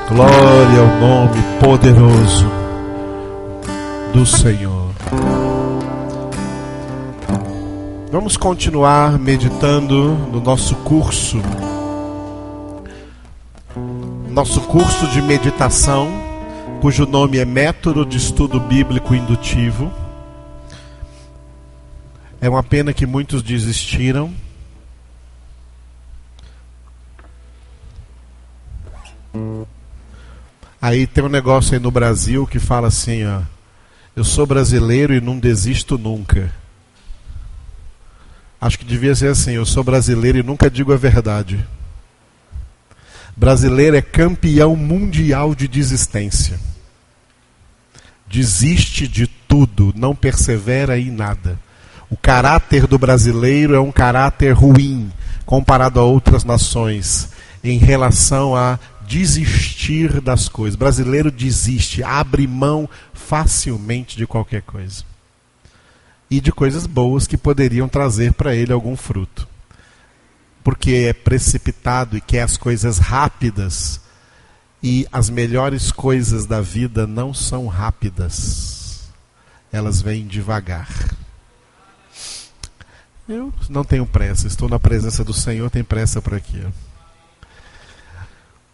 Glória ao nome poderoso do Senhor. Vamos continuar meditando no nosso curso de meditação, cujo nome é Método de Estudo Bíblico Indutivo. É uma pena que muitos desistiram. Aí tem um negócio aí no Brasil que fala assim, ó: eu sou brasileiro e não desisto nunca. Acho que devia ser assim: eu sou brasileiro e nunca digo a verdade. Brasileiro é campeão mundial de desistência. Desiste de tudo, não persevera em nada. O caráter do brasileiro é um caráter ruim comparado a outras nações em relação a desistir das coisas. O brasileiro desiste, abre mão facilmente de qualquer coisa. E de coisas boas que poderiam trazer para ele algum fruto. Porque é precipitado e quer as coisas rápidas. E as melhores coisas da vida não são rápidas. Elas vêm devagar. Eu não tenho pressa, estou na presença do Senhor, tem pressa por aqui, ó.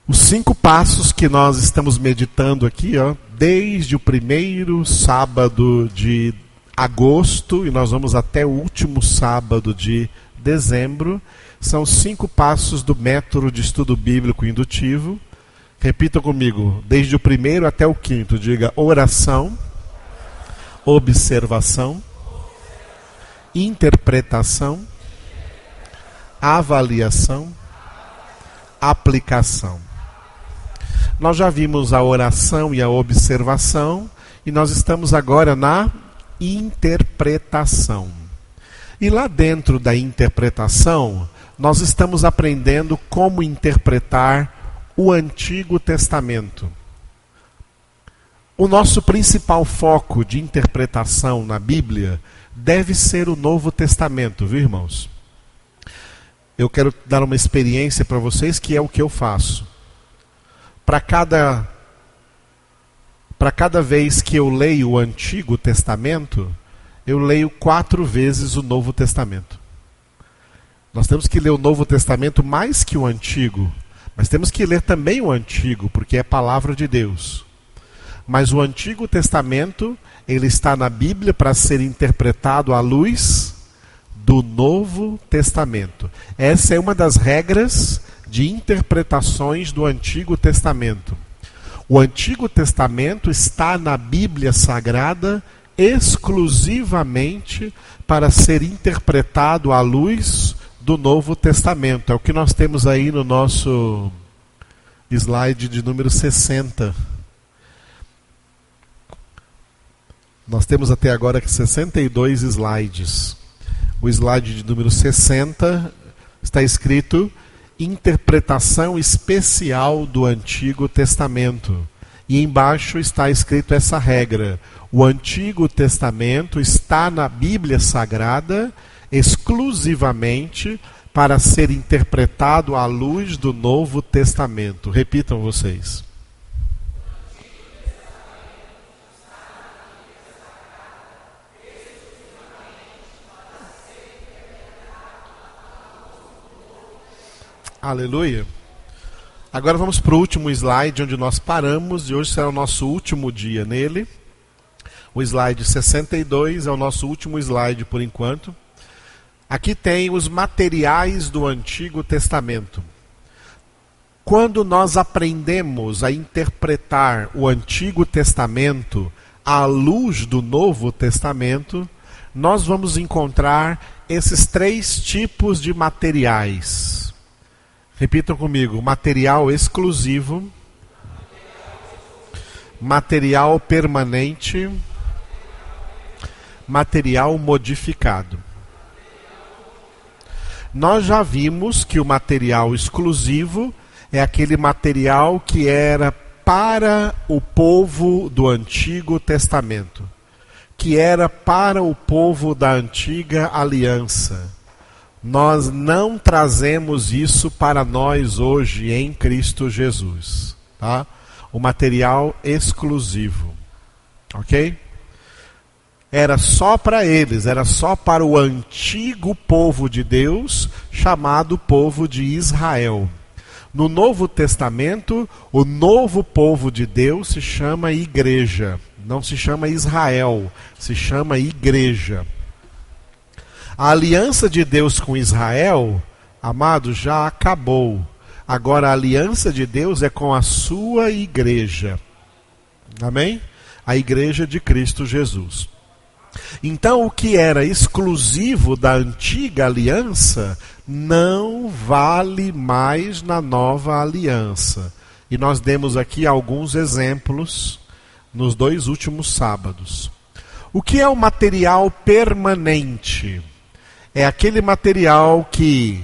Os 5 passos que nós estamos meditando aqui, ó, desde o primeiro sábado de agosto, e nós vamos até o último sábado de dezembro, são 5 passos do método de estudo bíblico indutivo. Repita comigo, desde o primeiro até o 5º, diga: oração, observação, interpretação, avaliação, aplicação. Nós já vimos a oração e a observação, e nós estamos agora na interpretação. E lá dentro da interpretação, nós estamos aprendendo como interpretar o Antigo Testamento. O nosso principal foco de interpretação na Bíblia deve ser o Novo Testamento, viu, irmãos? Eu quero dar uma experiência para vocês, que é o que eu faço. Para cada vez que eu leio o Antigo Testamento, eu leio 4 vezes o Novo Testamento. Nós temos que ler o Novo Testamento mais que o Antigo, mas temos que ler também o Antigo, porque é palavra de Deus. Mas o Antigo Testamento, ele está na Bíblia para ser interpretado à luz do Novo Testamento. Essa é uma das regras de interpretações do Antigo Testamento. O Antigo Testamento está na Bíblia Sagrada exclusivamente para ser interpretado à luz do Novo Testamento. É o que nós temos aí no nosso slide de número 60. Nós temos até agora 62 slides. O slide de número 60 está escrito: interpretação especial do Antigo Testamento. E embaixo está escrito essa regra: o Antigo Testamento está na Bíblia Sagrada exclusivamente para ser interpretado à luz do Novo Testamento. Repitam vocês. Aleluia. Agora vamos para o último slide, onde nós paramos, e hoje será o nosso último dia nele. O slide 62 é o nosso último slide por enquanto. Aqui tem os materiais do Antigo Testamento. Quando nós aprendemos a interpretar o Antigo Testamento à luz do Novo Testamento, nós vamos encontrar esses 3 tipos de materiais. Repitam comigo: material exclusivo, material permanente, material modificado. Nós já vimos que o material exclusivo é aquele material que era para o povo do Antigo Testamento, que era para o povo da Antiga Aliança. Nós não trazemos isso para nós hoje em Cristo Jesus, tá? o material exclusivo. Ok? Era só para eles, era só para o antigo povo de Deus, chamado povo de Israel. No Novo Testamento, o novo povo de Deus se chama igreja. Não se chama Israel, se chama igreja. A aliança de Deus com Israel, amado, já acabou. Agora a aliança de Deus é com a sua igreja. Amém? A igreja de Cristo Jesus. Então o que era exclusivo da antiga aliança não vale mais na nova aliança. E nós demos aqui alguns exemplos nos 2 últimos sábados. O que é o material permanente? É aquele material que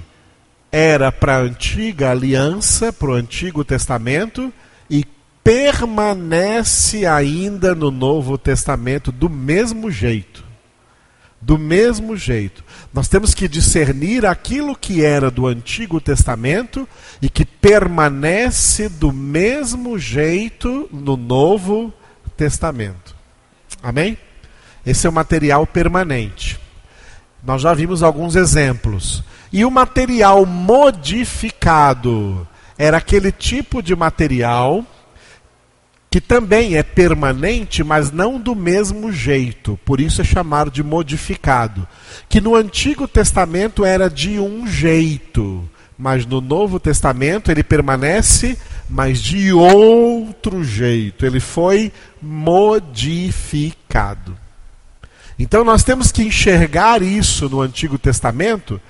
era para a antiga aliança, para o Antigo Testamento, e permanece ainda no Novo Testamento do mesmo jeito. Do mesmo jeito. Nós temos que discernir aquilo que era do Antigo Testamento e que permanece do mesmo jeito no Novo Testamento. Amém? Esse é o material permanente. Nós já vimos alguns exemplos. E o material modificado era aquele tipo de material que também é permanente, mas não do mesmo jeito. Por isso é chamado de modificado. Que no Antigo Testamento era de um jeito, mas no Novo Testamento ele permanece, mas de outro jeito. Ele foi modificado. Então nós temos que enxergar isso no Antigo Testamento,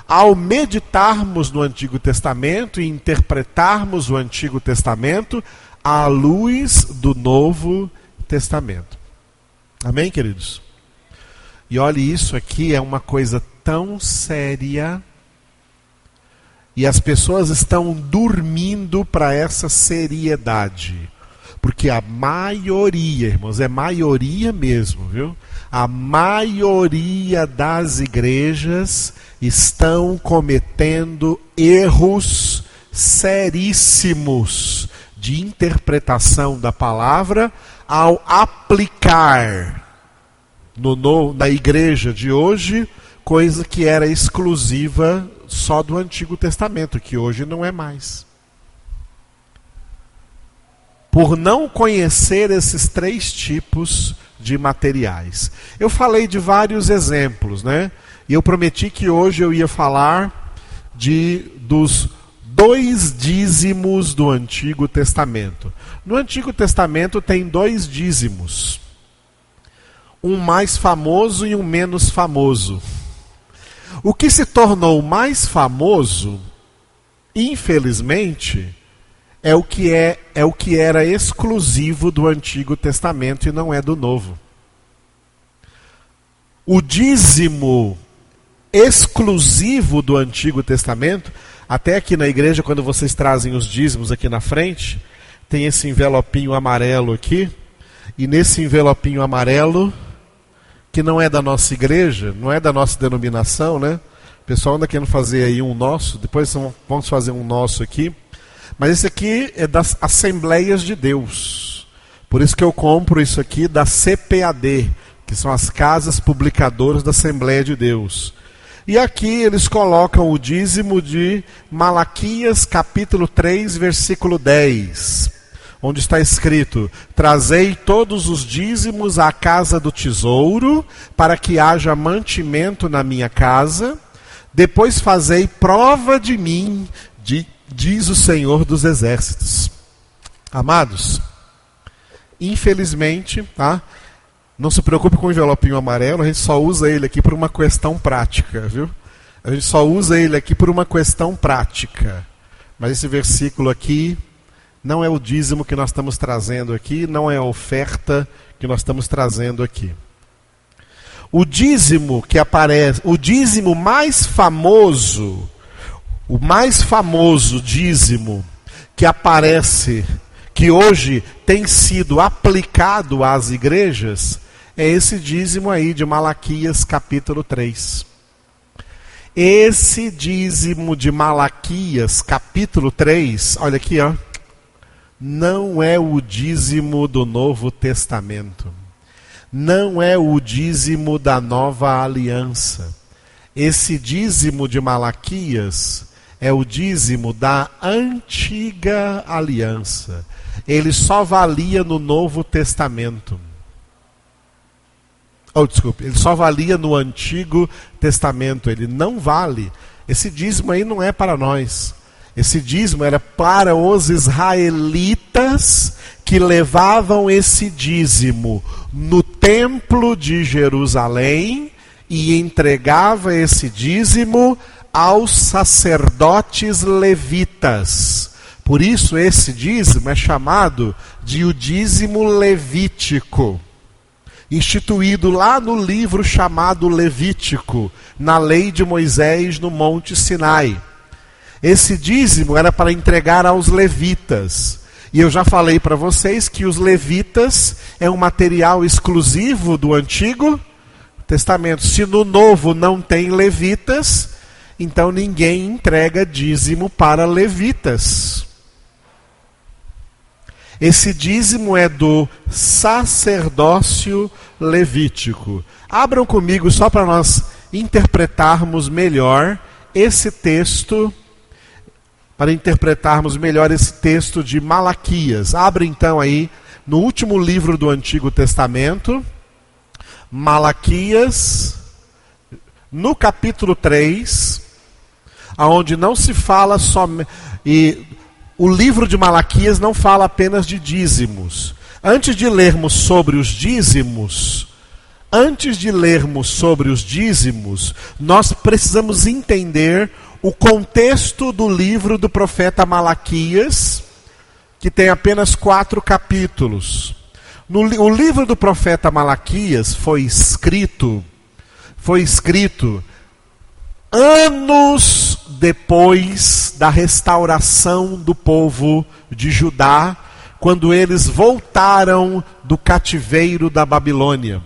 ao meditarmos no Antigo Testamento e interpretarmos o Antigo Testamento à luz do Novo Testamento. Amém, queridos? E olhe, isso aqui é uma coisa tão séria e as pessoas estão dormindo para essa seriedade. Porque a maioria, irmãos, é maioria mesmo, viu? A maioria das igrejas estão cometendo erros seríssimos de interpretação da palavra ao aplicar na igreja de hoje coisa que era exclusiva só do Antigo Testamento, que hoje não é mais. Por não conhecer esses 3 tipos de materiais. Eu falei de vários exemplos, né? E eu prometi que hoje eu ia falar dos 2 dízimos do Antigo Testamento. No Antigo Testamento tem 2 dízimos. Um mais famoso e um menos famoso. O que se tornou mais famoso, infelizmente, é o que era exclusivo do Antigo Testamento e não é do Novo. O dízimo exclusivo do Antigo Testamento, até aqui na igreja, quando vocês trazem os dízimos aqui na frente, tem esse envelopinho amarelo aqui, e nesse envelopinho amarelo, que não é da nossa igreja, não é da nossa denominação, né? O pessoal anda querendo fazer aí um nosso, depois vamos fazer um nosso aqui. Mas esse aqui é das Assembleias de Deus. Por isso que eu compro isso aqui da CPAD, que são as Casas Publicadoras da Assembleia de Deus. E aqui eles colocam o dízimo de Malaquias capítulo 3, versículo 10. Onde está escrito: trazei todos os dízimos à casa do tesouro, para que haja mantimento na minha casa. Depois fazei prova de mim, diz o Senhor dos Exércitos. Amados, infelizmente, tá? Não se preocupe com o envelopinho amarelo, a gente só usa ele aqui por uma questão prática, viu? A gente só usa ele aqui por uma questão prática. Mas esse versículo aqui não é o dízimo que nós estamos trazendo aqui, não é a oferta que nós estamos trazendo aqui. O dízimo que aparece, o dízimo mais famoso, o mais famoso dízimo que aparece, que hoje tem sido aplicado às igrejas, é esse dízimo aí de Malaquias capítulo 3. Esse dízimo de Malaquias capítulo 3, olha aqui, ó. não é o dízimo do Novo Testamento. Não é o dízimo da Nova Aliança. Esse dízimo de Malaquias é o dízimo da Antiga Aliança. Ele só valia no Novo Testamento. Ele só valia no Antigo Testamento. Ele não vale. Esse dízimo aí não é para nós. Esse dízimo era para os israelitas que levavam esse dízimo no templo de Jerusalém e entregava esse dízimo aos sacerdotes levitas. Por isso esse dízimo é chamado de o dízimo levítico, instituído lá no livro chamado Levítico, na lei de Moisés no Monte Sinai. Esse dízimo era para entregar aos levitas. E eu já falei para vocês que os levitas é um material exclusivo do Antigo Testamento. Se no Novo não tem levitas, então ninguém entrega dízimo para levitas. Esse dízimo é do sacerdócio levítico. Abram comigo só para nós interpretarmos melhor esse texto, de Malaquias. Abre então aí no último livro do Antigo Testamento, Malaquias, no capítulo 3, aonde não se fala só... O livro de Malaquias não fala apenas de dízimos. Antes de lermos sobre os dízimos, nós precisamos entender o contexto do livro do profeta Malaquias, que tem apenas 4 capítulos. O livro do profeta Malaquias foi escrito anos depois da restauração do povo de Judá, quando eles voltaram do cativeiro da Babilônia.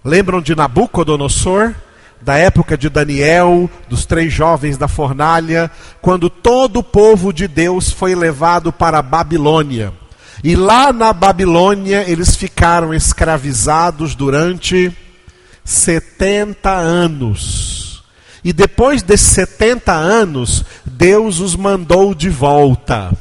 Lembram de Nabucodonosor? Da época de Daniel, dos 3 jovens da fornalha, quando todo o povo de Deus foi levado para a Babilônia. E lá na Babilônia eles ficaram escravizados durante 70 anos. E depois desses 70 anos, Deus os mandou de volta.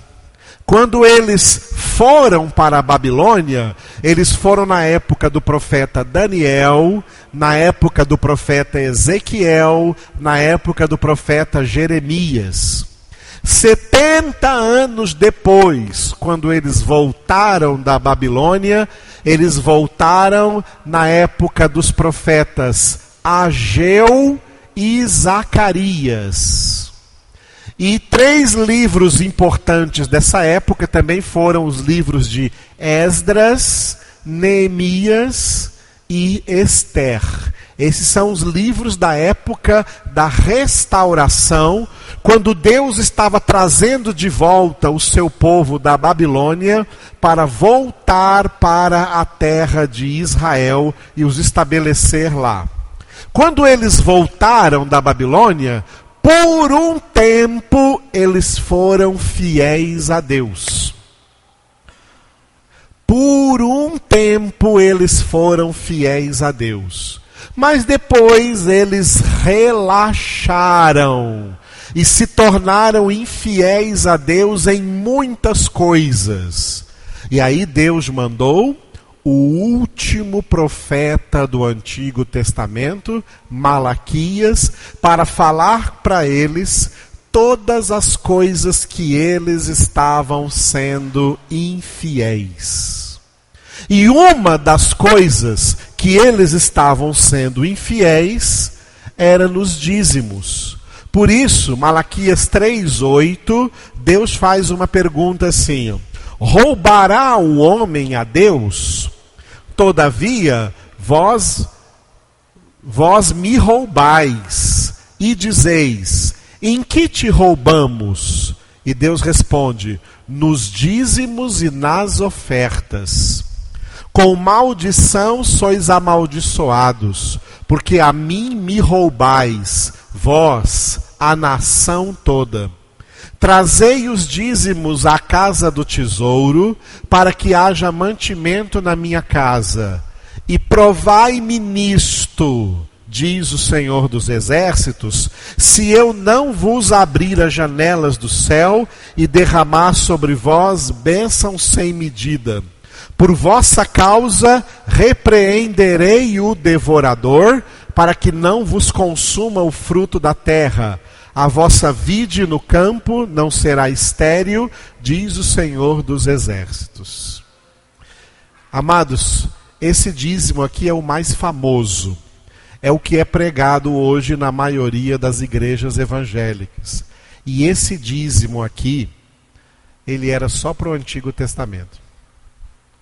Quando eles foram para a Babilônia, eles foram na época do profeta Daniel, na época do profeta Ezequiel, na época do profeta Jeremias. 70 anos depois, quando eles voltaram da Babilônia, eles voltaram na época dos profetas Ageu e Zacarias. E 3 livros importantes dessa época também foram os livros de Esdras, Neemias e Ester. Esses são os livros da época da restauração, quando Deus estava trazendo de volta o seu povo da Babilônia para voltar para a terra de Israel e os estabelecer lá. Quando eles voltaram da Babilônia, por um tempo eles foram fiéis a Deus. Por um tempo eles foram fiéis a Deus. Mas depois eles relaxaram e se tornaram infiéis a Deus em muitas coisas. E aí Deus mandou o último profeta do Antigo Testamento, Malaquias, para falar para eles todas as coisas que eles estavam sendo infiéis. E uma das coisas que eles estavam sendo infiéis era nos dízimos. Por isso, Malaquias 3:8, Deus faz uma pergunta assim: roubará o homem a Deus? Todavia, vós me roubais, e dizeis: em que te roubamos? E Deus responde: nos dízimos e nas ofertas. Com maldição sois amaldiçoados, porque a mim me roubais, vós, a nação toda. Trazei os dízimos à casa do tesouro, para que haja mantimento na minha casa. E provai-me nisto, diz o Senhor dos Exércitos, se eu não vos abrir as janelas do céu e derramar sobre vós bênção sem medida. Por vossa causa repreenderei o devorador, para que não vos consuma o fruto da terra. A vossa vide no campo não será estéril, diz o Senhor dos Exércitos. Amados, esse dízimo aqui é o mais famoso. É o que é pregado hoje na maioria das igrejas evangélicas. E esse dízimo aqui, ele era só para o Antigo Testamento.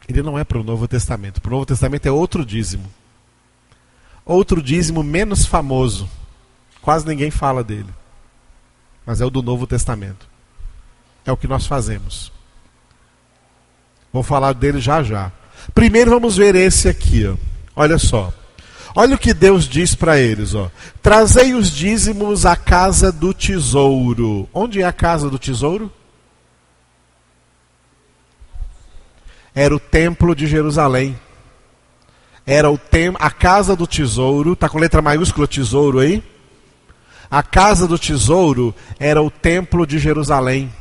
Ele não é para o Novo Testamento. Para o Novo Testamento é outro dízimo. Outro dízimo menos famoso. Quase ninguém fala dele. Mas é o do Novo Testamento. É o que nós fazemos. Vou falar dele já já. Primeiro vamos ver esse aqui. Ó. Olha só. Olha o que Deus diz para eles. Ó. Trazei os dízimos à casa do tesouro. Onde é a casa do tesouro? Era o templo de Jerusalém. Era a casa do tesouro. Está com letra maiúscula tesouro aí? A casa do tesouro era o templo de Jerusalém.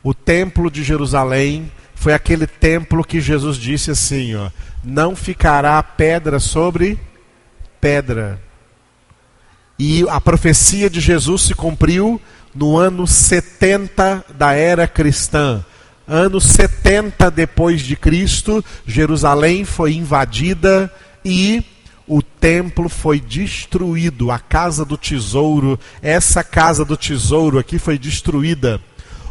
O templo de Jerusalém foi aquele templo que Jesus disse assim, ó, não ficará pedra sobre pedra. E a profecia de Jesus se cumpriu no ano 70 da era cristã. Ano 70 depois de Cristo, Jerusalém foi invadida e o templo foi destruído, a casa do tesouro, essa casa do tesouro aqui foi destruída.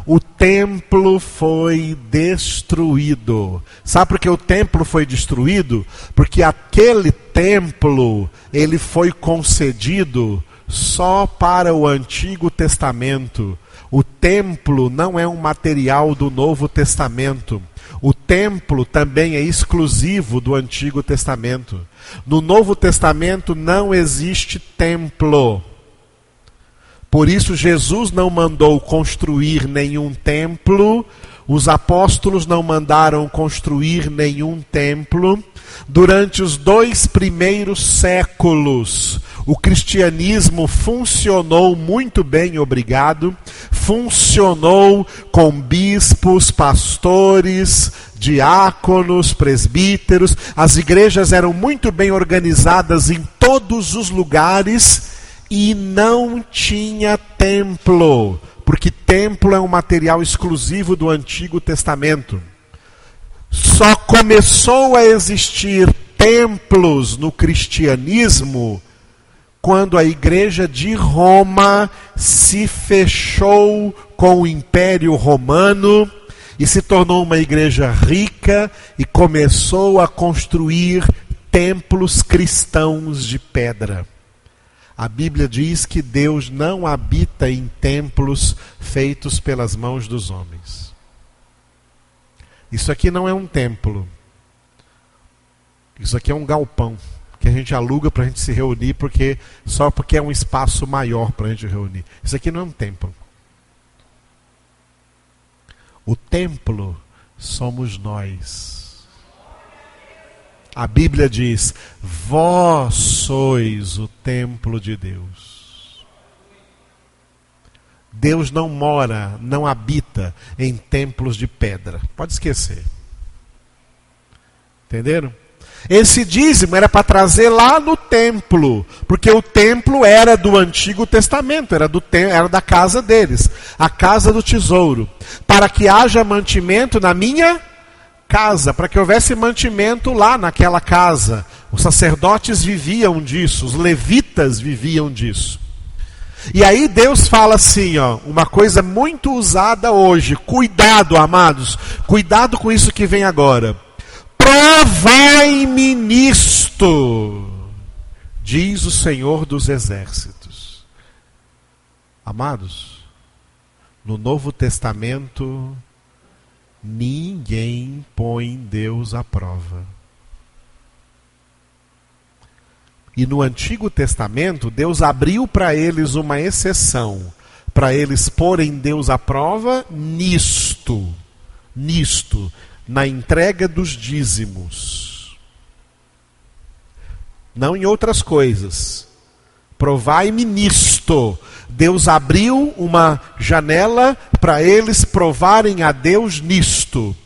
O templo foi destruído. Sabe por que o templo foi destruído? Porque aquele templo, ele foi concedido só para o Antigo Testamento. O templo não é um material do Novo Testamento. O templo também é exclusivo do Antigo Testamento. No Novo Testamento não existe templo. Por isso Jesus não mandou construir nenhum templo, os apóstolos não mandaram construir nenhum templo. Durante os 2 primeiros séculos, o cristianismo funcionou muito bem, obrigado. Funcionou com bispos, pastores, diáconos, presbíteros. As igrejas eram muito bem organizadas em todos os lugares e não tinha templo, porque templo é um material exclusivo do Antigo Testamento. Só começou a existir templos no cristianismo quando a igreja de Roma se fechou com o Império Romano e se tornou uma igreja rica e começou a construir templos cristãos de pedra. A Bíblia diz que Deus não habita em templos feitos pelas mãos dos homens. Isso aqui não é um templo. Isso aqui é um galpão que a gente aluga para a gente se reunir, só porque é um espaço maior para a gente reunir. Isso aqui não é um templo. O templo somos nós. A Bíblia diz, vós sois o templo de Deus. Deus não mora, não habita em templos de pedra. Pode esquecer. Entenderam? Esse dízimo era para trazer lá no templo, porque o templo era do Antigo Testamento, era da casa deles, a casa do tesouro, para que haja mantimento na minha casa, para que houvesse mantimento lá naquela casa. Os sacerdotes viviam disso, os levitas viviam disso. E aí Deus fala assim, ó, uma coisa muito usada hoje, cuidado, amados, cuidado com isso que vem agora. Provai-me nisto, diz o Senhor dos Exércitos. Amados, no Novo Testamento, ninguém põe Deus à prova. E no Antigo Testamento, Deus abriu para eles uma exceção, para eles porem Deus à prova nisto, na entrega dos dízimos. Não em outras coisas. Provai-me nisto. Deus abriu uma janela para eles provarem a Deus nisto.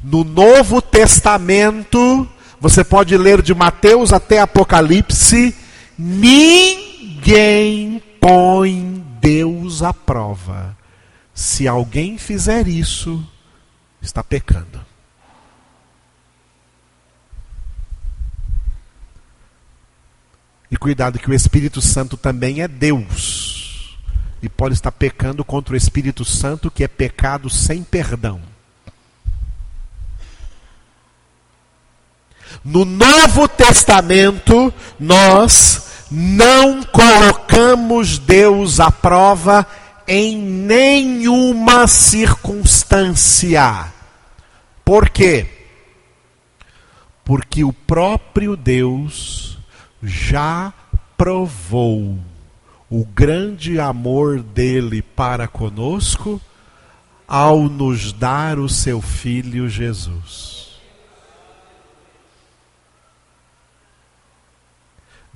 No Novo Testamento, você pode ler de Mateus até Apocalipse, ninguém põe Deus à prova. Se alguém fizer isso, está pecando. E cuidado que o Espírito Santo também é Deus. E pode estar pecando contra o Espírito Santo, que é pecado sem perdão. No Novo Testamento, nós não colocamos Deus à prova em nenhuma circunstância. Por quê? Porque o próprio Deus já provou o grande amor dele para conosco ao nos dar o seu Filho Jesus.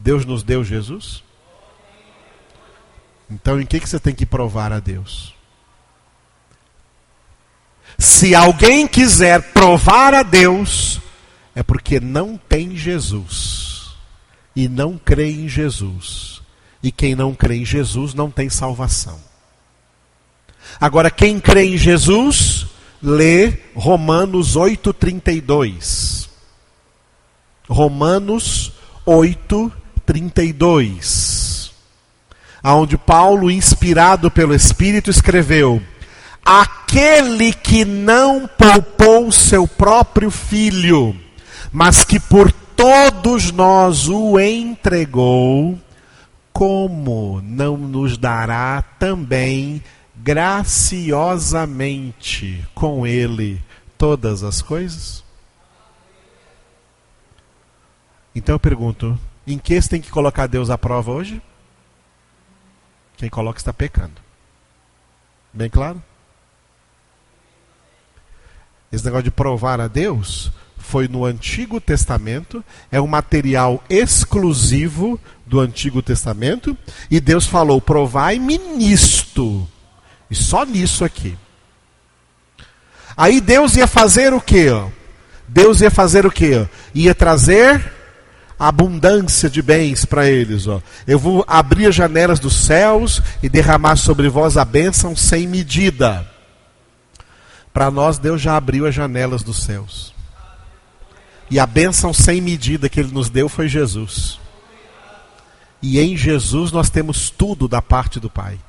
Deus nos deu Jesus? Então em que você tem que provar a Deus? Se alguém quiser provar a Deus, é porque não tem Jesus. E não crê em Jesus. E quem não crê em Jesus não tem salvação. Agora quem crê em Jesus, lê Romanos 8:32. Romanos 8:32. Onde Paulo, inspirado pelo Espírito, escreveu: aquele que não poupou seu próprio filho, mas que por todos nós o entregou, como não nos dará também graciosamente com ele todas as coisas? Então eu pergunto, em que você tem que colocar Deus à prova hoje? Quem coloca está pecando. Bem claro? Esse negócio de provar a Deus foi no Antigo Testamento, é um material exclusivo do Antigo Testamento, e Deus falou, provai-me nisto, e só nisso aqui. Aí Deus ia fazer o quê? Deus ia fazer o quê? Ia trazer abundância de bens para eles. Eu vou abrir as janelas dos céus e derramar sobre vós a bênção sem medida. Para nós, Deus já abriu as janelas dos céus. E a bênção sem medida que Ele nos deu foi Jesus. E em Jesus nós temos tudo da parte do Pai.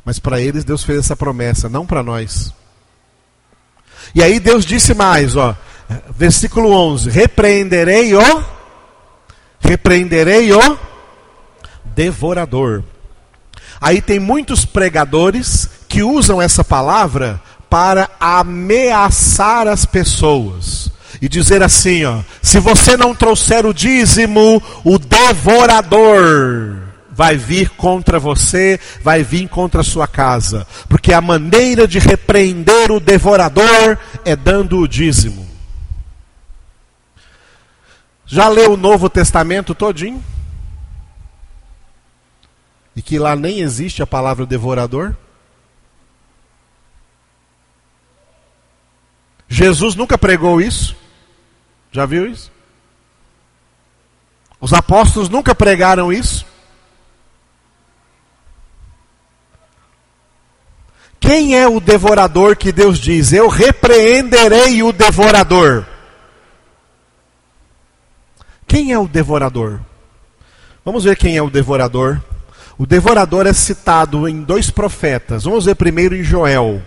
Mas para eles Deus fez essa promessa, não para nós. E aí Deus disse mais, versículo 11, repreenderei o devorador. Aí tem muitos pregadores que usam essa palavra para ameaçar as pessoas. E dizer assim, se você não trouxer o dízimo, o devorador vai vir contra você, vai vir contra a sua casa. Porque a maneira de repreender o devorador é dando o dízimo. Já leu o Novo Testamento todinho? E que lá nem existe a palavra devorador? Jesus nunca pregou isso? Já viu isso? Os apóstolos nunca pregaram isso? Quem é o devorador que Deus diz? Eu repreenderei o devorador. Quem é o devorador? Vamos ver quem é o devorador. O devorador é citado em 2 profetas. Vamos ver primeiro em Joel.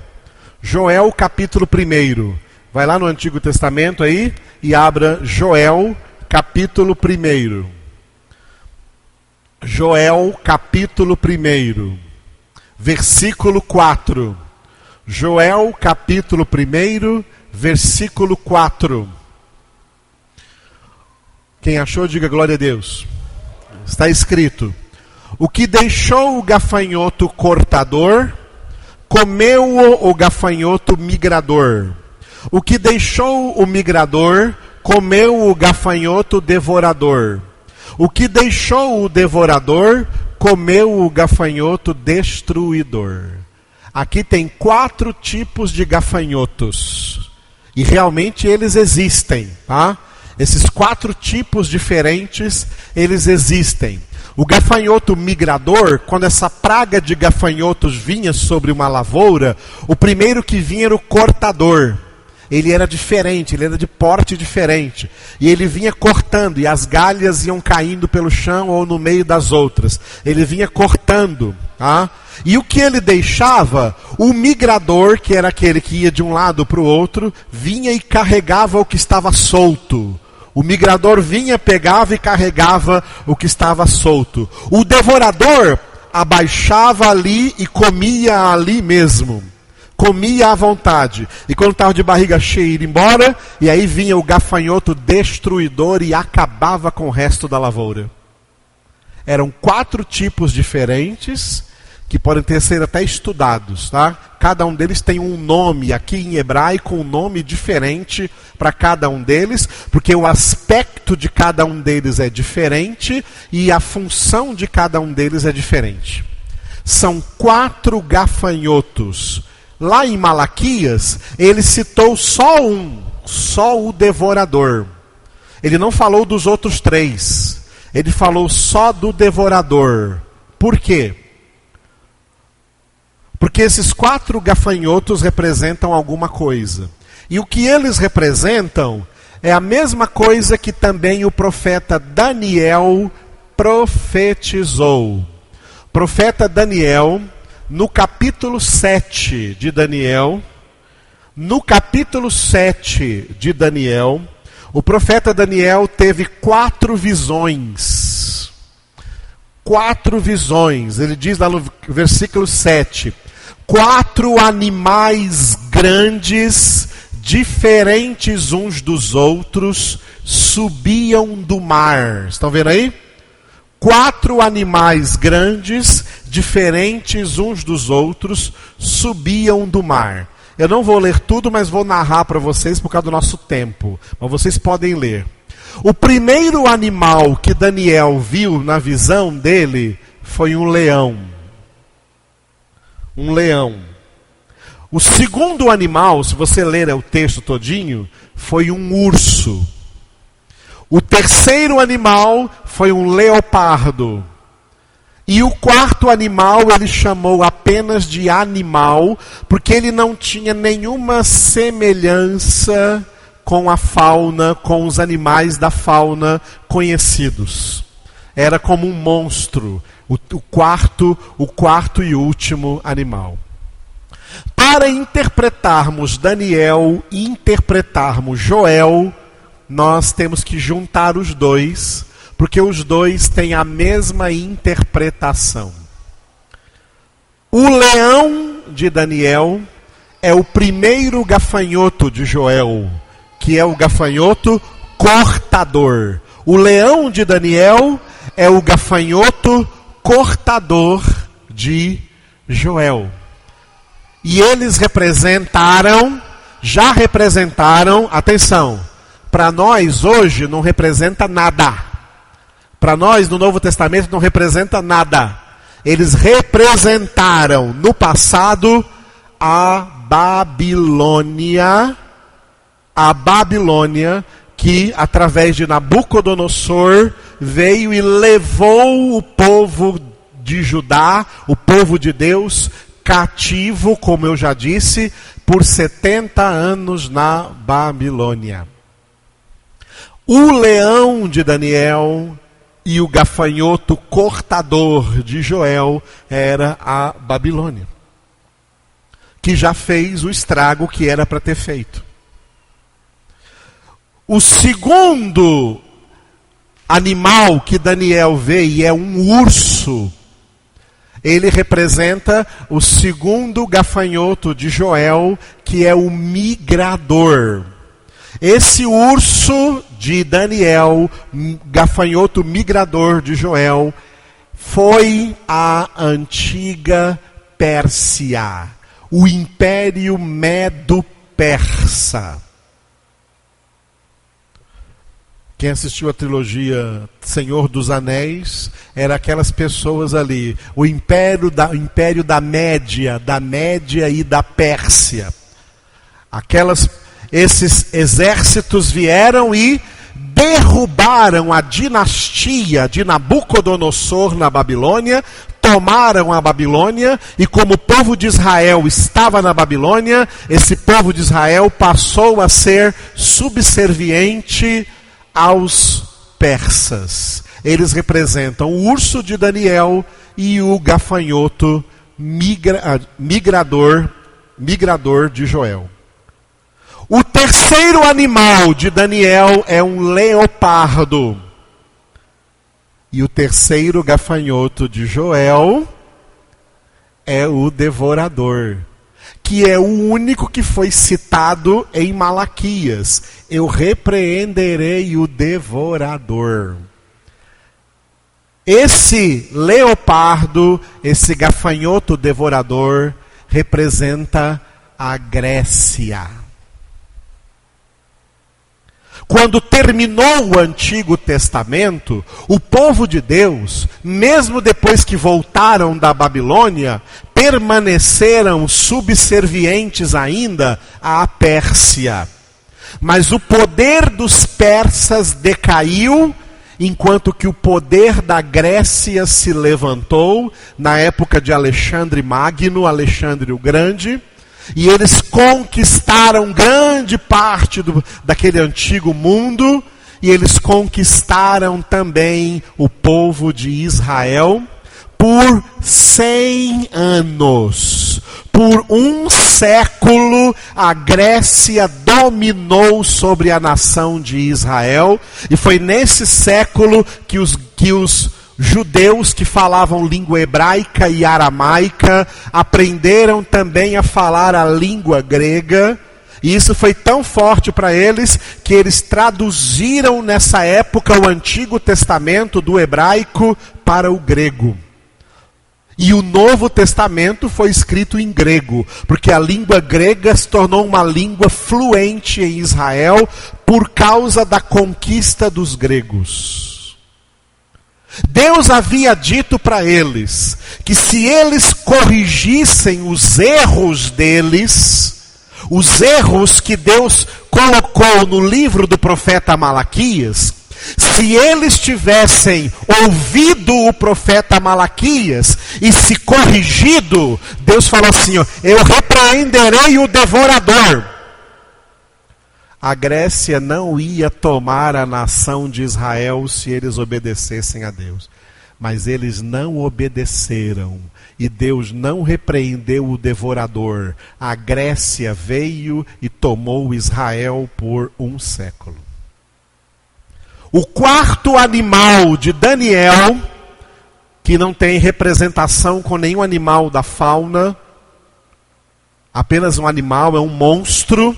Joel capítulo 1. Vai lá no Antigo Testamento aí e abra Joel capítulo 1. Joel capítulo 1. Versículo 4. Joel capítulo 1, versículo 4. Quem achou, diga glória a Deus. Está escrito: O que deixou o gafanhoto cortador, comeu o gafanhoto migrador. O que deixou o migrador, comeu o gafanhoto devorador. O que deixou o devorador, comeu o gafanhoto destruidor. Aqui tem 4 tipos de gafanhotos. E realmente eles existem, tá? Esses 4 tipos diferentes, eles existem. O gafanhoto migrador, quando essa praga de gafanhotos vinha sobre uma lavoura, o primeiro que vinha era o cortador. Ele era diferente, ele era de porte diferente. E ele vinha cortando, e as galhas iam caindo pelo chão ou no meio das outras. Ele vinha cortando, tá? E o que ele deixava, o migrador, que era aquele que ia de um lado para o outro, vinha e carregava o que estava solto. O migrador vinha, pegava e carregava o que estava solto. O devorador abaixava ali e comia ali mesmo. Comia à vontade. E quando estava de barriga cheia, ia embora. E aí vinha o gafanhoto destruidor e acabava com o resto da lavoura. Eram 4 tipos diferentes que podem ter sido até estudados, tá? Cada um deles tem um nome aqui em hebraico, um nome diferente para cada um deles, porque o aspecto de cada um deles é diferente e a função de cada um deles é diferente. São 4 gafanhotos. Lá em Malaquias, ele citou só um, só o devorador. Ele não falou dos outros 3. Ele falou só do devorador. Por quê? Porque esses 4 gafanhotos representam alguma coisa. E o que eles representam é a mesma coisa que também o profeta Daniel profetizou. O profeta Daniel, no capítulo 7 de Daniel, o profeta Daniel teve 4 visões. 4 visões. Ele diz lá no versículo 7... 4 animais grandes, diferentes uns dos outros, subiam do mar. Estão vendo aí? 4 animais grandes, diferentes uns dos outros, subiam do mar. Eu não vou ler tudo, mas vou narrar para vocês por causa do nosso tempo. Mas vocês podem ler. O primeiro animal que Daniel viu na visão dele foi um leão. Um leão. O segundo animal, se você ler o texto todinho, foi um urso. O terceiro animal foi um leopardo. E o quarto animal ele chamou apenas de animal, porque ele não tinha nenhuma semelhança com a fauna, com os animais da fauna conhecidos. Era como um monstro. O quarto e último animal. Para interpretarmos Daniel e interpretarmos Joel, nós temos que juntar os dois, porque os dois têm a mesma interpretação. O leão de Daniel é o primeiro gafanhoto de Joel, que é o gafanhoto cortador. O leão de Daniel é o gafanhoto cortador de Joel. E eles já representaram, atenção, para nós hoje não representa nada. Para nós no Novo Testamento não representa nada. Eles representaram no passado a Babilônia, que através de Nabucodonosor veio e levou o povo de Judá, o povo de Deus, cativo, como eu já disse, por 70 anos na Babilônia. O leão de Daniel e o gafanhoto cortador de Joel era a Babilônia, que já fez o estrago que era para ter feito. O segundo animal que Daniel vê, e é um urso, ele representa o segundo gafanhoto de Joel, que é o migrador. Esse urso de Daniel, gafanhoto migrador de Joel, foi a antiga Pérsia, o Império Medo-Persa. Quem assistiu a trilogia Senhor dos Anéis, era aquelas pessoas ali, o império da Média e da Pérsia. Esses exércitos vieram e derrubaram a dinastia de Nabucodonosor na Babilônia, tomaram a Babilônia, e como o povo de Israel estava na Babilônia, esse povo de Israel passou a ser subserviente aos persas. Eles representam o urso de Daniel e o gafanhoto migrador de Joel. O terceiro animal de Daniel é um leopardo. E o terceiro gafanhoto de Joel é o devorador, que é o único que foi citado em Malaquias. Eu repreenderei o devorador. Esse leopardo, esse gafanhoto devorador, representa a Grécia. Quando terminou o Antigo Testamento, o povo de Deus, mesmo depois que voltaram da Babilônia, permaneceram subservientes ainda à Pérsia. Mas o poder dos persas decaiu, enquanto que o poder da Grécia se levantou na época de Alexandre Magno, Alexandre o Grande. E eles conquistaram grande parte daquele antigo mundo, e eles conquistaram também o povo de Israel por 100 anos. Por um século, a Grécia dominou sobre a nação de Israel, e foi nesse século que os judeus que falavam língua hebraica e aramaica aprenderam também a falar a língua grega, e isso foi tão forte para eles que eles traduziram nessa época o Antigo Testamento do hebraico para o grego. E o Novo Testamento foi escrito em grego, porque a língua grega se tornou uma língua fluente em Israel por causa da conquista dos gregos. Deus havia dito para eles que se eles corrigissem os erros deles, os erros que Deus colocou no livro do profeta Malaquias, se eles tivessem ouvido o profeta Malaquias e se corrigido, Deus falou assim: eu repreenderei o devorador. A Grécia não ia tomar a nação de Israel se eles obedecessem a Deus. Mas eles não obedeceram. E Deus não repreendeu o devorador. A Grécia veio e tomou Israel por um século. O quarto animal de Daniel, que não tem representação com nenhum animal da fauna, apenas um animal, é um monstro,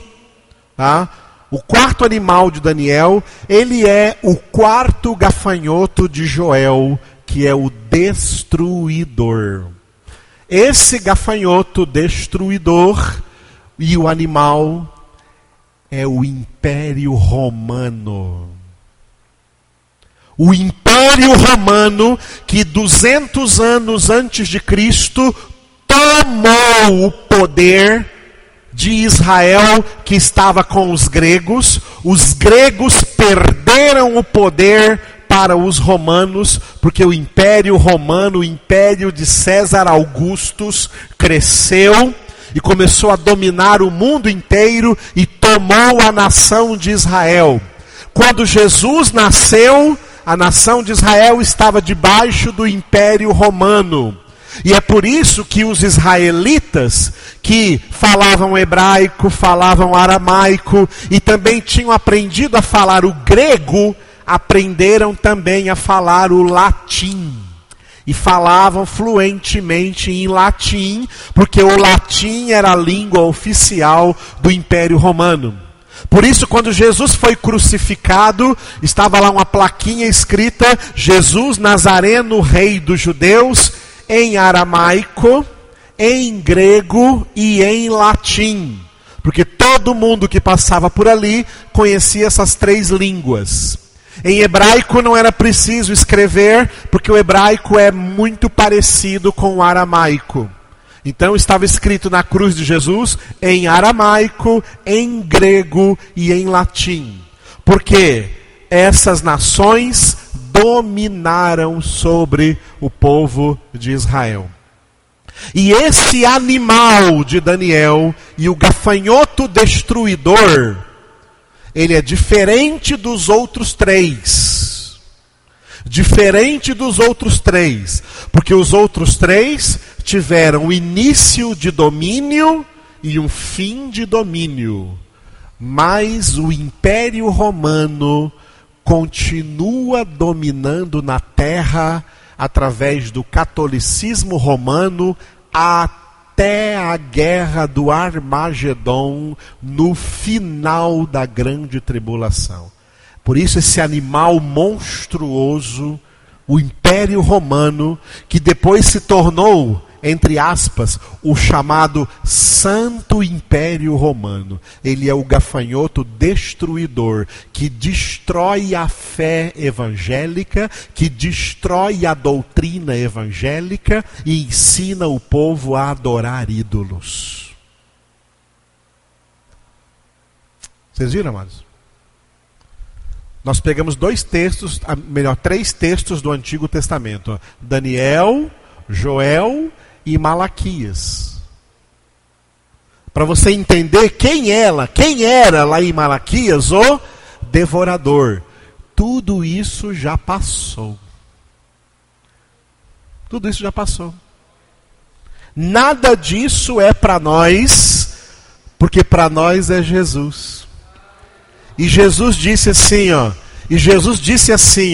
tá? O quarto animal de Daniel, ele é o quarto gafanhoto de Joel, que é o destruidor. Esse gafanhoto destruidor e o animal é o Império Romano. O Império Romano, que 200 anos antes de Cristo tomou o poder de Israel, que estava com os gregos perderam o poder para os romanos, porque o Império Romano, o Império de César Augustus, cresceu e começou a dominar o mundo inteiro e tomou a nação de Israel. Quando Jesus nasceu, a nação de Israel estava debaixo do Império Romano. E é por isso que os israelitas, que falavam hebraico, falavam aramaico e também tinham aprendido a falar o grego, aprenderam também a falar o latim. E falavam fluentemente em latim, porque o latim era a língua oficial do Império Romano. Por isso, quando Jesus foi crucificado, estava lá uma plaquinha escrita: Jesus Nazareno, Rei dos Judeus, em aramaico, em grego e em latim. Porque todo mundo que passava por ali conhecia essas 3 línguas. Em hebraico não era preciso escrever, porque o hebraico é muito parecido com o aramaico. Então estava escrito na cruz de Jesus em aramaico, em grego e em latim. Porque essas nações dominaram sobre o povo de Israel. E esse animal de Daniel e o gafanhoto destruidor, ele é diferente dos outros 3. Diferente dos outros 3. Porque os outros 3 tiveram um início de domínio e um fim de domínio. Mas o Império Romano continua dominando na terra através do catolicismo romano até a guerra do Armagedon, no final da grande tribulação. Por isso esse animal monstruoso, o Império Romano, que depois se tornou, entre aspas, o chamado Santo Império Romano. Ele é o gafanhoto destruidor, que destrói a fé evangélica, que destrói a doutrina evangélica e ensina o povo a adorar ídolos. Vocês viram, amados? Nós pegamos 2 textos, melhor, 3 textos do Antigo Testamento. Daniel, Joel e Malaquias. Para você entender quem era lá em Malaquias o devorador. Tudo isso já passou. Tudo isso já passou. Nada disso é para nós, porque para nós é Jesus. E Jesus disse assim,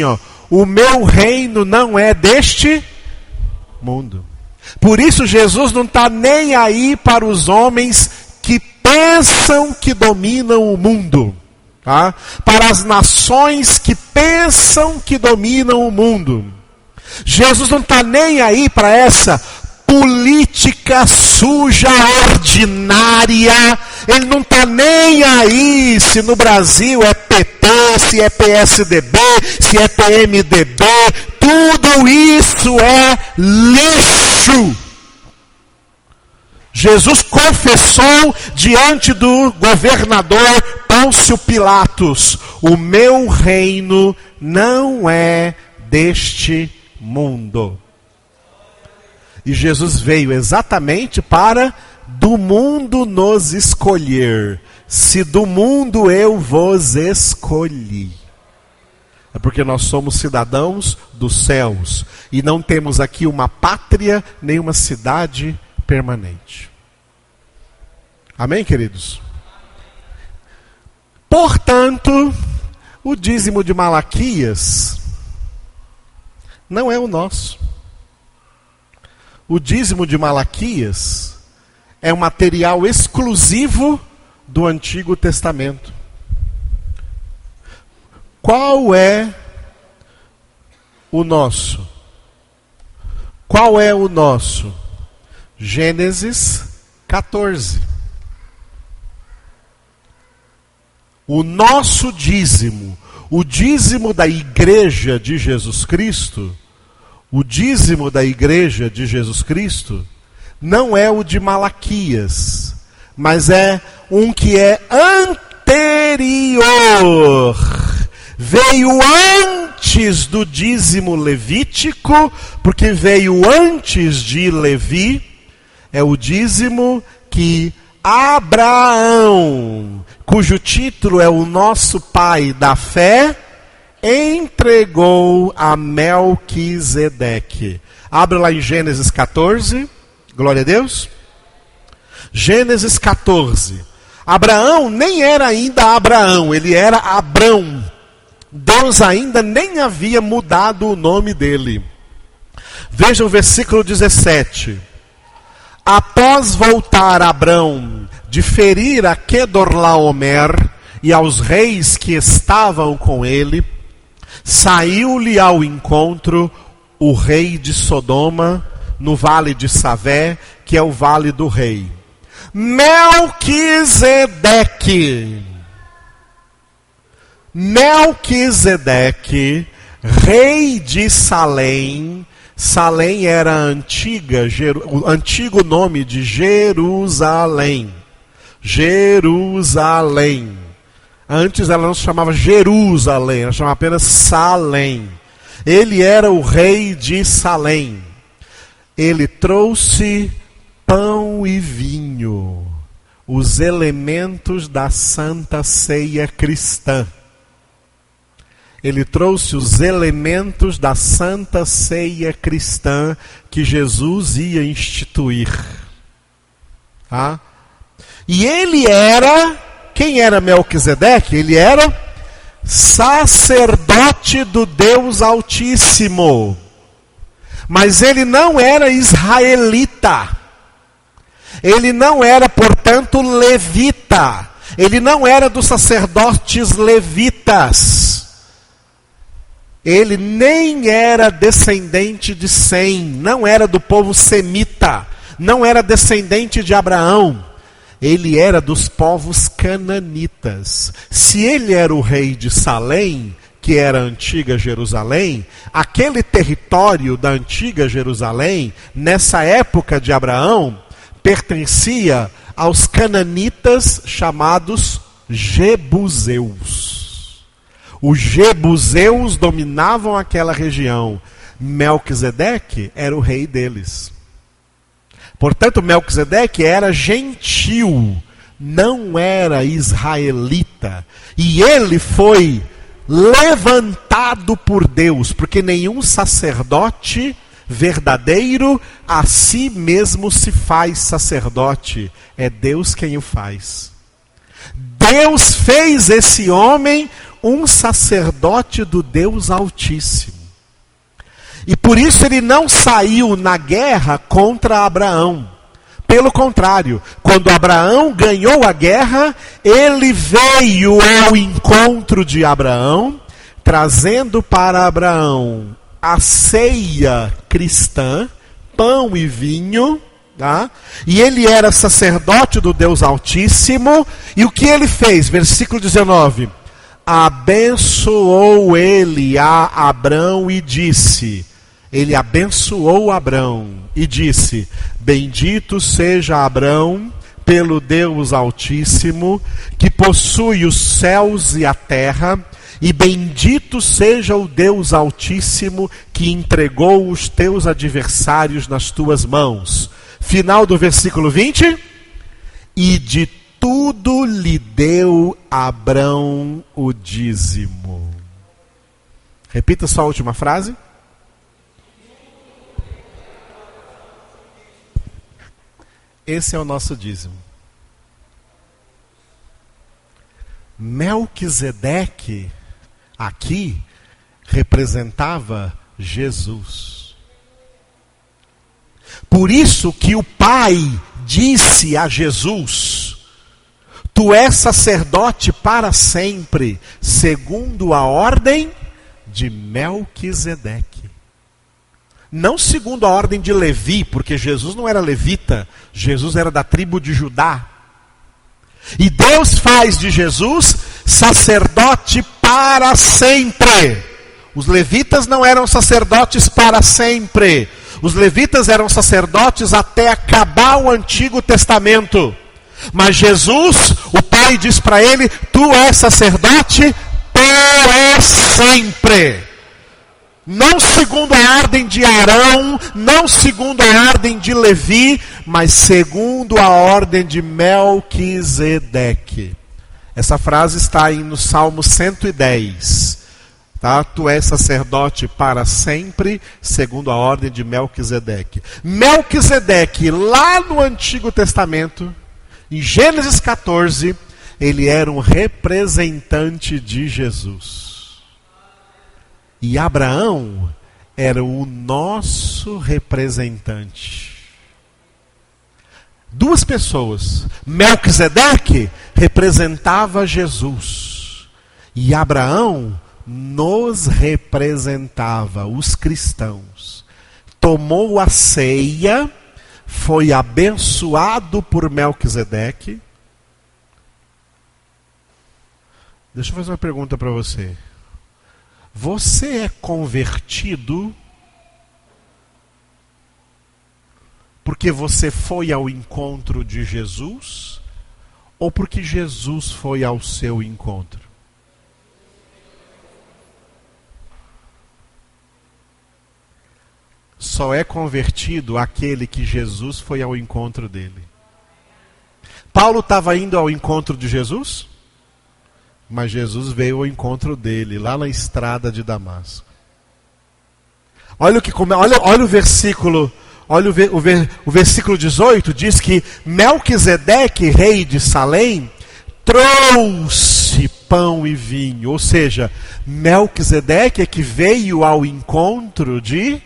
ó, o meu reino não é deste mundo. Por isso Jesus não está nem aí para os homens que pensam que dominam o mundo. Tá? Para as nações que pensam que dominam o mundo. Jesus não está nem aí para essa política suja, ordinária. Ele não está nem aí se no Brasil é PT, se é PSDB, se é PMDB. Tudo isso é lixo. Jesus confessou diante do governador Pôncio Pilatos: o meu reino não é deste mundo. E Jesus veio exatamente para do mundo nos escolher. Se do mundo eu vos escolhi. É porque nós somos cidadãos dos céus. E não temos aqui uma pátria, nem uma cidade permanente. Amém, queridos? Portanto, o dízimo de Malaquias não é o nosso. O dízimo de Malaquias é um material exclusivo do Antigo Testamento. Qual é o nosso? Qual é o nosso? Gênesis 14. O nosso dízimo, o dízimo da igreja de Jesus Cristo, o dízimo da igreja de Jesus Cristo, não é o de Malaquias, mas é um que é anterior. Veio antes do dízimo levítico, porque veio antes de Levi. É o dízimo que Abraão, cujo título é o nosso pai da fé, entregou a Melquisedeque. Abre lá em Gênesis 14. Glória a Deus. Gênesis 14. Abraão nem era ainda Abraão, ele era Abrão. Deus ainda nem havia mudado o nome dele. Veja o versículo 17. Após voltar Abrão de ferir a Quedorlaomer, e aos reis que estavam com ele, saiu-lhe ao encontro o rei de Sodoma, no vale de Savé, que é o vale do rei. Melquisedeque, rei de Salém. Salém era o antigo nome de Jerusalém. Jerusalém. Antes ela não se chamava Jerusalém, ela se chamava apenas Salém. Ele era o rei de Salém. Ele trouxe pão e vinho, os elementos da Santa Ceia cristã. Ele trouxe os elementos da Santa Ceia cristã que Jesus ia instituir. Tá? E ele era, quem era Melquisedeque? Ele era sacerdote do Deus Altíssimo. Mas ele não era israelita. Ele não era, portanto, levita. Ele não era dos sacerdotes levitas. Ele nem era descendente de Sem, não era do povo semita, não era descendente de Abraão. Ele era dos povos cananitas. Se ele era o rei de Salém, que era a antiga Jerusalém, aquele território da antiga Jerusalém, nessa época de Abraão, pertencia aos cananitas chamados Jebuseus. Os Jebuseus dominavam aquela região. Melquisedeque era o rei deles. Portanto, Melquisedeque era gentil, não era israelita. E ele foi levantado por Deus, porque nenhum sacerdote verdadeiro a si mesmo se faz sacerdote. É Deus quem o faz. Deus fez esse homem um sacerdote do Deus Altíssimo. E por isso ele não saiu na guerra contra Abraão. Pelo contrário, quando Abraão ganhou a guerra, ele veio ao encontro de Abraão, trazendo para Abraão a ceia cristã, pão e vinho, tá? E ele era sacerdote do Deus Altíssimo. E o que ele fez? Versículo 19. Abençoou ele a Abrão e disse, ele abençoou Abrão e disse, bendito seja Abrão pelo Deus Altíssimo, que possui os céus e a terra, e bendito seja o Deus Altíssimo, que entregou os teus adversários nas tuas mãos. Final do versículo 20, e de tudo lhe deu Abrão o dízimo. Repita só a última frase. Esse é o nosso dízimo. Melquisedeque, aqui, representava Jesus. Por isso que o Pai disse a Jesus, tu és sacerdote para sempre, segundo a ordem de Melquisedeque. Não segundo a ordem de Levi, porque Jesus não era levita, Jesus era da tribo de Judá. E Deus faz de Jesus sacerdote para sempre. Os levitas não eram sacerdotes para sempre. Os levitas eram sacerdotes até acabar o Antigo Testamento. Mas Jesus, o Pai diz para ele, tu és sacerdote para sempre. Não segundo a ordem de Arão, não segundo a ordem de Levi, mas segundo a ordem de Melquisedeque. Essa frase está aí no Salmo 110. Tá? Tu és sacerdote para sempre, segundo a ordem de Melquisedeque. Melquisedeque, lá no Antigo Testamento, em Gênesis 14, ele era um representante de Jesus. E Abraão era o nosso representante. Duas pessoas. Melquisedeque representava Jesus. E Abraão nos representava, os cristãos. Tomou a ceia, foi abençoado por Melquisedeque. Deixa eu fazer uma pergunta para você. Você é convertido porque você foi ao encontro de Jesus ou porque Jesus foi ao seu encontro? Só é convertido aquele que Jesus foi ao encontro dele. Paulo estava indo ao encontro de Jesus, mas Jesus veio ao encontro dele, lá na estrada de Damasco. Olha o versículo, o versículo 18, diz que Melquisedeque, rei de Salém, trouxe pão e vinho. Ou seja, Melquisedeque é que veio ao encontro de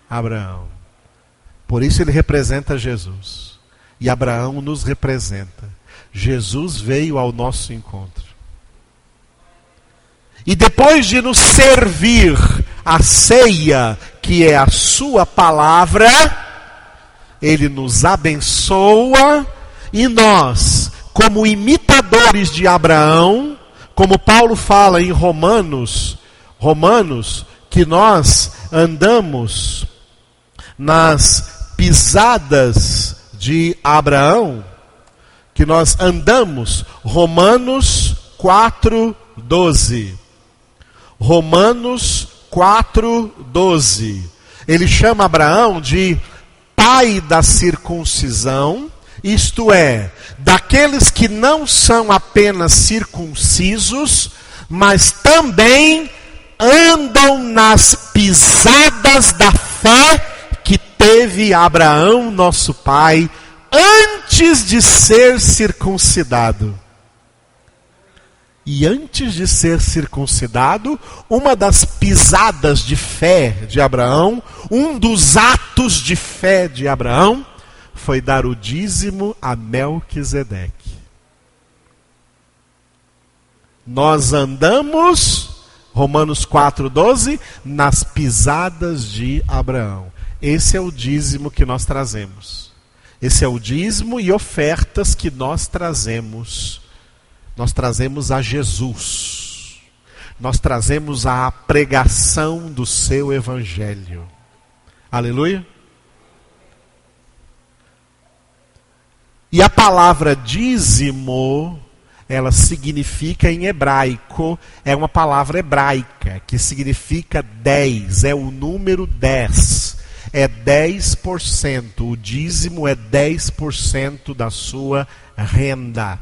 Abraão. Por isso ele representa Jesus. E Abraão nos representa. Jesus veio ao nosso encontro. E depois de nos servir a ceia, que é a sua palavra, ele nos abençoa e nós, como imitadores de Abraão, como Paulo fala em Romanos, que nós andamos nas pisadas de Abraão, que nós andamos, Romanos 4:12. Romanos 4:12. Ele chama Abraão de pai da circuncisão, isto é, daqueles que não são apenas circuncisos, mas também andam nas pisadas da fé que teve Abraão, nosso pai, antes de ser circuncidado. E antes de ser circuncidado, uma das pisadas de fé de Abraão, um dos atos de fé de Abraão, foi dar o dízimo a Melquisedeque. Nós andamos, Romanos 4:12, nas pisadas de Abraão. Esse é o dízimo que nós trazemos. Esse é o dízimo e ofertas que nós trazemos. Nós trazemos a Jesus. Nós trazemos a pregação do seu evangelho. Aleluia. E a palavra dízimo, ela significa em hebraico, é uma palavra hebraica, que significa 10, é o número 10. É 10%, o dízimo é 10% da sua renda.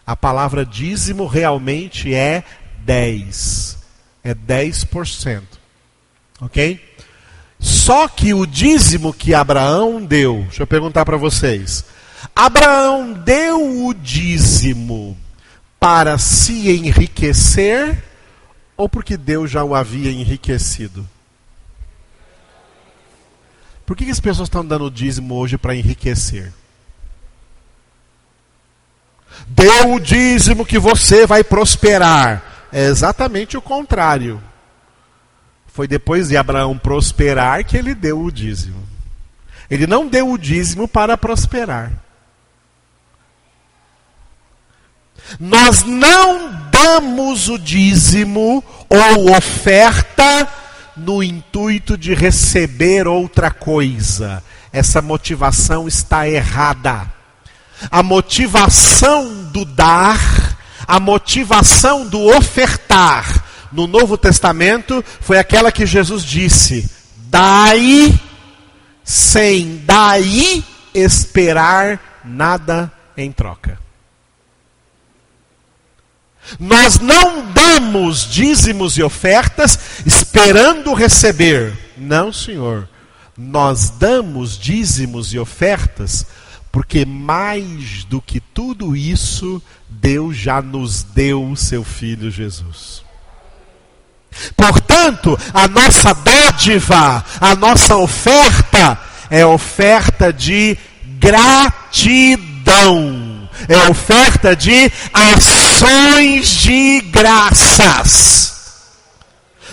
A palavra dízimo realmente é 10. É 10%. Ok? Só que o dízimo que Abraão deu, deixa eu perguntar para vocês. Abraão deu o dízimo para se enriquecer ou porque Deus já o havia enriquecido? Por que as pessoas estão dando o dízimo hoje para enriquecer? Dê o dízimo que você vai prosperar. É exatamente o contrário. Foi depois de Abraão prosperar que ele deu o dízimo. Ele não deu o dízimo para prosperar. Nós não damos o dízimo ou oferta no intuito de receber outra coisa. Essa motivação está errada. A motivação do dar, a motivação do ofertar no Novo Testamento foi aquela que Jesus disse: dai sem daí esperar nada em troca. Nós não damos dízimos e ofertas esperando receber. Não, Senhor. Nós damos dízimos e ofertas porque mais do que tudo isso, Deus já nos deu o seu Filho Jesus. Portanto, a nossa dádiva, a nossa oferta, é oferta de gratidão. é oferta de ações de graças.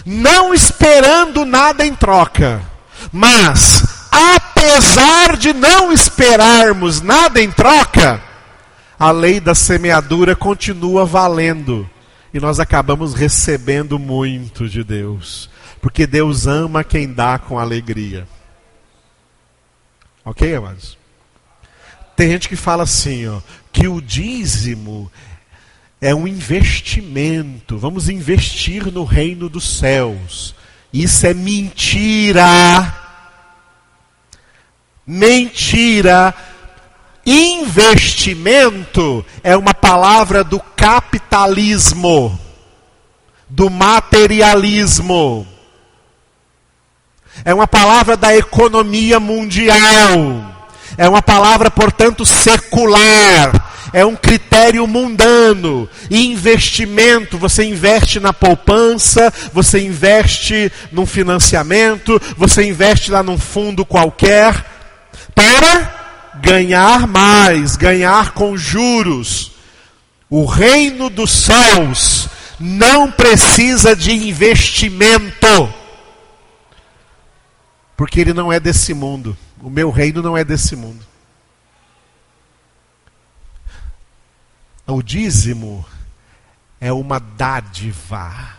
Não esperando nada em troca, mas apesar de não esperarmos nada em troca, a lei da semeadura continua valendo. E nós acabamos recebendo muito de Deus. Porque Deus ama quem dá com alegria. Ok, amados? Tem gente que fala assim, ó, que o dízimo é um investimento. Vamos investir no reino dos céus. Isso é mentira. Mentira. Investimento é uma palavra do capitalismo, do materialismo. É uma palavra da economia mundial. É uma palavra, portanto, secular. É um critério mundano. Investimento, você investe na poupança, você investe num financiamento, você investe lá num fundo qualquer para ganhar mais, ganhar com juros. O reino dos céus não precisa de investimento, porque ele não é desse mundo. O meu reino não é desse mundo. O dízimo é uma dádiva.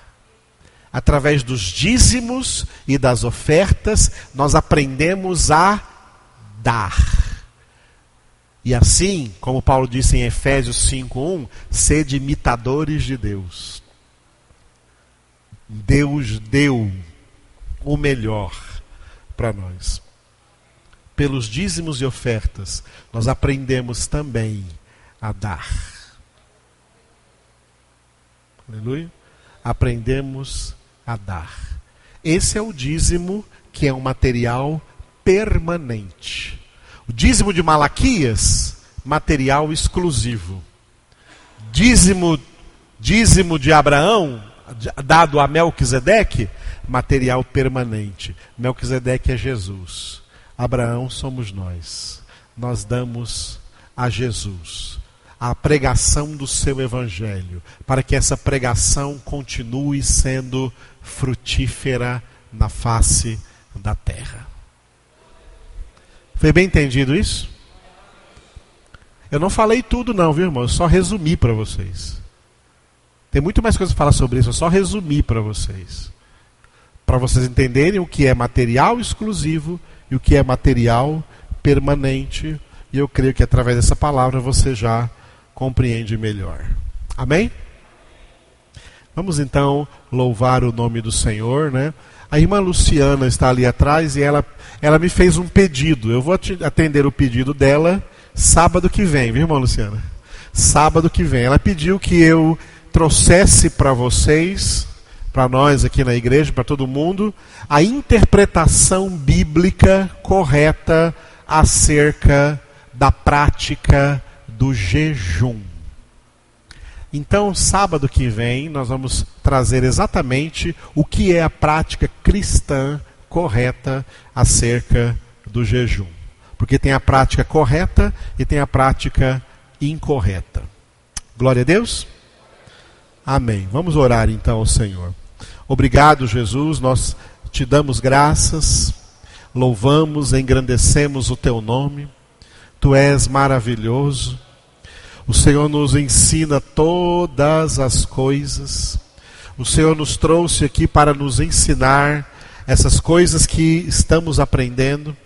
Através dos dízimos e das ofertas, nós aprendemos a dar. E assim, como Paulo disse em Efésios 5:1, sede imitadores de Deus. Deus deu o melhor para nós. Pelos dízimos e ofertas, nós aprendemos também a dar. Aleluia? Aprendemos a dar. Esse é o dízimo, que é um material permanente. O dízimo de Malaquias, material exclusivo. Dízimo de Abraão, dado a Melquisedeque, material permanente. Melquisedeque é Jesus. Abraão somos nós. Nós damos a Jesus a pregação do seu evangelho, para que essa pregação continue sendo frutífera na face da terra. Foi bem entendido isso? Eu não falei tudo não, viu, irmão? Eu só resumi para vocês. Tem muito mais coisa para falar sobre isso, eu só resumi para vocês entenderem o que é material exclusivo e o que é material permanente. E eu creio que através dessa palavra você já compreende melhor. Amém? Vamos então louvar o nome do Senhor, né? A irmã Luciana está ali atrás e ela me fez um pedido. Eu vou atender o pedido dela sábado que vem, viu, irmã Luciana? Sábado que vem. Ela pediu que eu trouxesse para vocês, para nós aqui na igreja, para todo mundo, a interpretação bíblica correta acerca da prática do jejum. Então, sábado que vem, nós vamos trazer exatamente o que é a prática cristã correta acerca do jejum. Porque tem a prática correta e tem a prática incorreta. Glória a Deus? Amém. Vamos orar então ao Senhor. Obrigado, Jesus, nós te damos graças, louvamos, engrandecemos o teu nome. Tu és maravilhoso. O Senhor nos ensina todas as coisas. O Senhor nos trouxe aqui para nos ensinar essas coisas que estamos aprendendo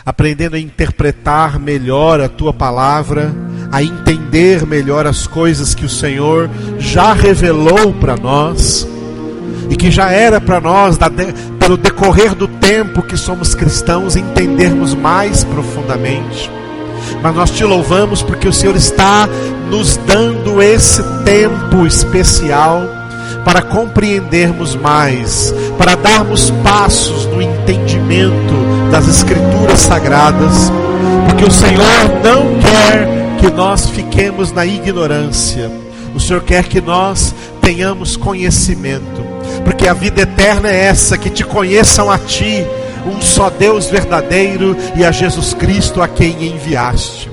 a interpretar melhor a tua palavra, a entender melhor as coisas que o Senhor já revelou para nós e que já era para nós, pelo decorrer do tempo que somos cristãos, entendermos mais profundamente. Mas nós te louvamos porque o Senhor está nos dando esse tempo especial para compreendermos mais, para darmos passos no entendimento das Escrituras Sagradas, porque o Senhor não quer que nós fiquemos na ignorância. O Senhor quer que nós tenhamos conhecimento, porque a vida eterna é essa, que te conheçam a ti, um só Deus verdadeiro, e a Jesus Cristo a quem enviaste.